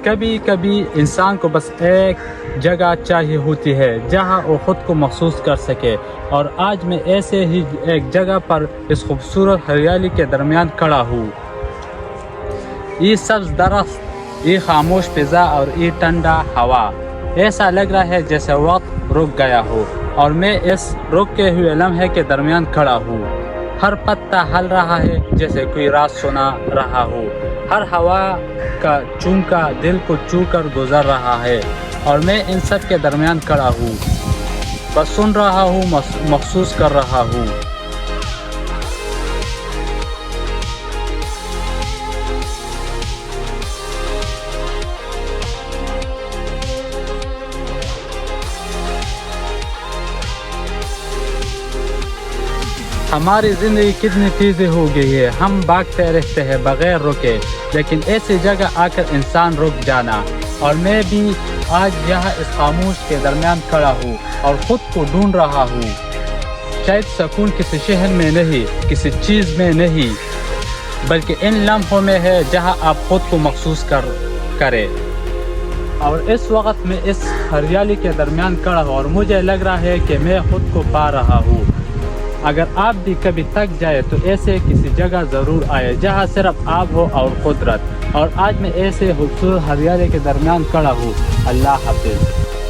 کبھی کبھی انسان کو بس ایک جگہ چاہیے ہوتی ہے جہاں وہ خود کو محسوس کر سکے، اور آج میں ایسے ہی ایک جگہ پر اس خوبصورت ہریالی کے درمیان کھڑا ہوں۔ یہ سبز درخت، یہ خاموش فضا اور یہ ٹھنڈا ہوا، ایسا لگ رہا ہے جیسے وقت رک گیا ہو اور میں اس رکے ہوئے لمحے کے درمیان کھڑا ہوں۔ ہر پتا ہل رہا ہے جیسے کوئی راز سنا رہا ہو، ہر ہوا کا چونکا دل کو چھو کر گزر رہا ہے، اور میں ان سب کے درمیان کھڑا ہوں، بس سن رہا ہوں، محسوس کر رہا ہوں۔ ہماری زندگی کتنی تیزی ہو گئی ہے، ہم بھاگتے رہتے ہیں بغیر رکے، لیکن ایسی جگہ آ کر انسان رک جانا۔ اور میں بھی آج یہاں اس خاموش کے درمیان کھڑا ہوں اور خود کو ڈھونڈ رہا ہوں۔ شاید سکون کسی شہر میں نہیں، کسی چیز میں نہیں، بلکہ ان لمحوں میں ہے جہاں آپ خود کو محسوس کریں۔ اور اس وقت میں اس ہریالی کے درمیان کھڑا ہوں اور مجھے لگ رہا ہے کہ میں خود کو پا رہا ہوں۔ اگر آپ بھی کبھی تک جائے تو ایسے کسی جگہ ضرور آئے جہاں صرف آپ ہو اور قدرت۔ اور آج میں ایسے خوبصورت ہریالی کے درمیان کھڑا ہوں۔ اللہ حافظ۔